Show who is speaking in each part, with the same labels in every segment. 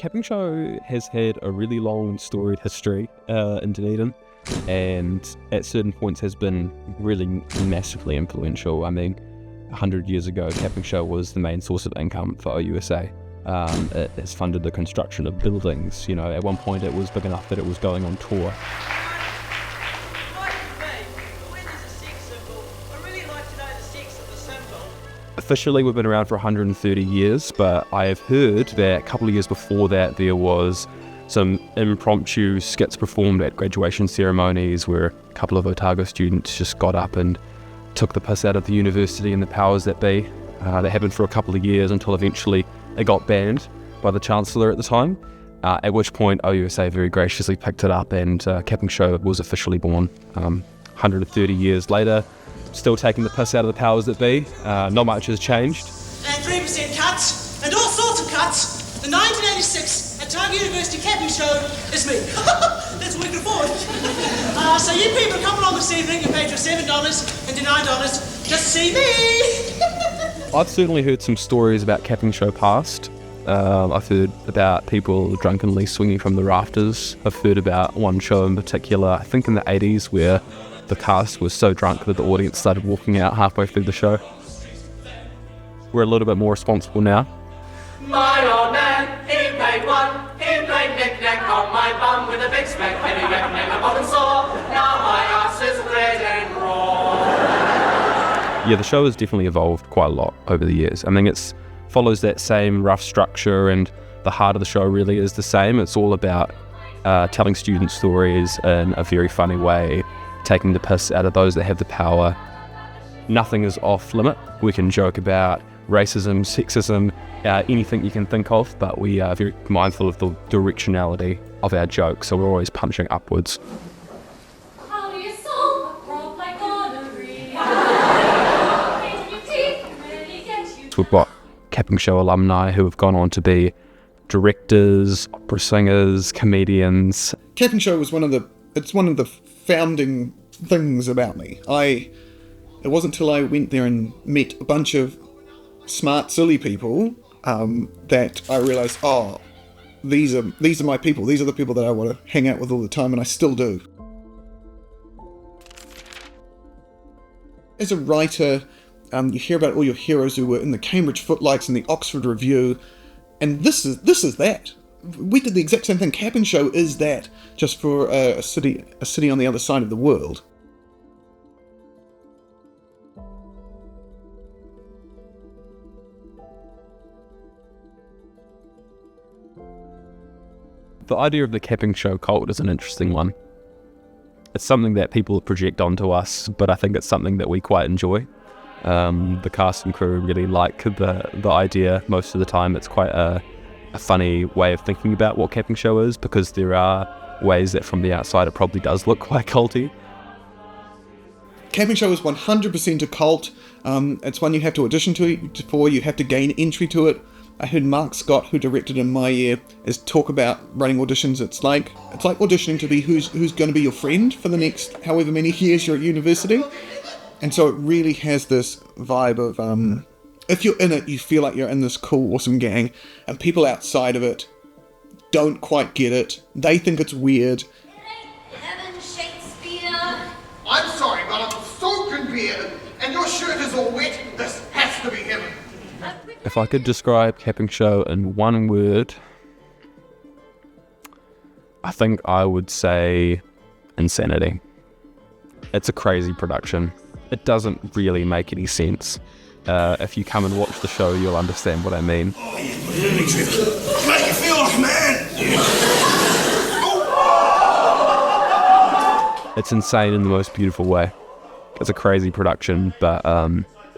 Speaker 1: Capping Show has had a really long storied history in Dunedin, and at certain points has been really massively influential. I mean, 100 years ago, Capping Show was the main source of income for OUSA. It has funded the construction of buildings. You know, at one point it was big enough that it was going on tour. Officially, we've been around for 130 years, but I have heard that a couple of years before that there was some impromptu skits performed at graduation ceremonies where a couple of Otago students just got up and took the piss out of the university and the powers that be. That happened for a couple of years until eventually it got banned by the Chancellor at the time, at which point OUSA very graciously picked it up and Capping Show was officially born. 130 years later, still taking the piss out of the powers that be. Not much has changed.
Speaker 2: And 3% cuts, and all sorts of cuts. The 1986 Otago University Capping Show is me. That's what we can afford. So you people come along this evening and paid your $7 and $9 just to see me.
Speaker 1: I've certainly heard some stories about Capping Show past. I've heard about people drunkenly swinging from the rafters. I've heard about one show in particular, I think in the 80s, where the cast was so drunk that the audience started walking out halfway through the show. We're a little bit more responsible now.
Speaker 3: My old man, he played one. He played knick-knack on my bum with a big smack. Penny went and a bottom sore. Now my ass is red and raw.
Speaker 1: Yeah, the show has definitely evolved quite a lot over the years. I mean, it follows that same rough structure, and the heart of the show really is the same. It's all about telling student stories in a very funny way, taking the piss out of those that have the power. Nothing is off limit. We can joke about racism, sexism, anything you can think of, but we are very mindful of the directionality of our jokes, so we're always punching upwards.
Speaker 4: How do you solve a problem like gonorrhea?
Speaker 1: We've got Capping Show alumni who have gone on to be directors, opera singers, comedians.
Speaker 5: Capping Show was one of the founding things about me. It wasn't until I went there and met a bunch of smart, silly people that I realised, these are my people. These are the people that I want to hang out with all the time, and I still do. As a writer, you hear about all your heroes who were in the Cambridge Footlights and the Oxford Review, and this is that. We did the exact same thing. Capping Show is that, just for a city on the other side of the world.
Speaker 1: The idea of the Capping Show cult is an interesting one. It's something that people project onto us, but I think it's something that we quite enjoy. The cast and crew really like the idea most of the time. It's quite a funny way of thinking about what Capping Show is, because there are ways that from the outside it probably does look quite culty.
Speaker 5: Capping Show is 100% a cult. It's one you have to audition for, you have to gain entry to it. I heard Mark Scott, who directed in my year, talk about running auditions. It's like auditioning to be who's going to be your friend for the next however many years you're at university. And so it really has this vibe of, if you're in it, you feel like you're in this cool, awesome gang, and people outside of it don't quite get it. They think it's weird.
Speaker 4: Heaven, Shakespeare.
Speaker 6: I'm sorry, but I'm soaking beard, and your shirt is all wet. This has to be heaven.
Speaker 1: If I could describe Capping Show in one word, I think I would say insanity. It's a crazy production. It doesn't really make any sense. If you come and watch the show, you'll understand what I mean.
Speaker 6: Oh, yeah, really, Trevor. Make you feel like a man.
Speaker 1: It's insane in the most beautiful way. It's a crazy production, but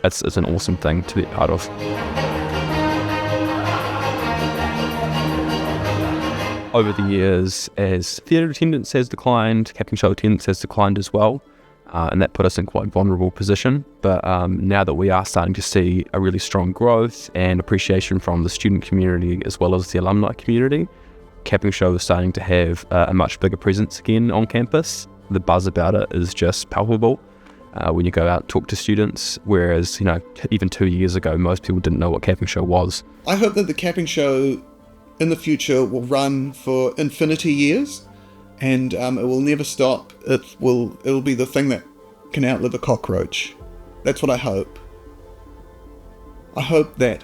Speaker 1: it's an awesome thing to be a part of. Over the years, as theatre attendance has declined, Capping Show attendance has declined as well. And that put us in quite a vulnerable position. But now that we are starting to see a really strong growth and appreciation from the student community as well as the alumni community, Capping Show is starting to have a much bigger presence again on campus. The buzz about it is just palpable when you go out and talk to students, whereas, even 2 years ago, most people didn't know what Capping Show was.
Speaker 5: I hope that the Capping Show in the future will run for infinity years, and it will never stop. It'll be the thing that can outlive a cockroach. That's what I hope. I hope that,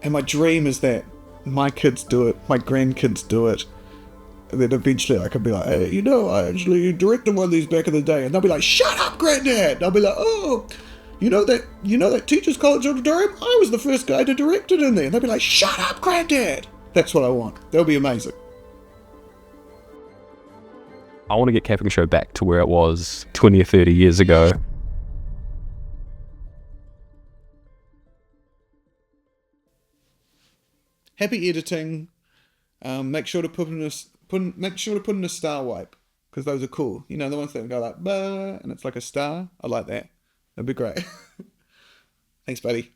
Speaker 5: and my dream is that my kids do it, my grandkids do it, and then eventually I could be like, hey, I actually directed one of these back in the day, and they'll be like, shut up, Granddad! And I'll be like, oh, you know that Teachers College auditorium? I was the first guy to direct it in there. And they'll be like, shut up, Granddad! That's what I want. That'll be amazing.
Speaker 1: I want to get Capping Show back to where it was 20 or 30 years ago.
Speaker 5: Happy editing. Make sure to put in a star wipe, because those are cool. The ones that go like bah, and it's like a star. I like that. That'd be great. Thanks, buddy.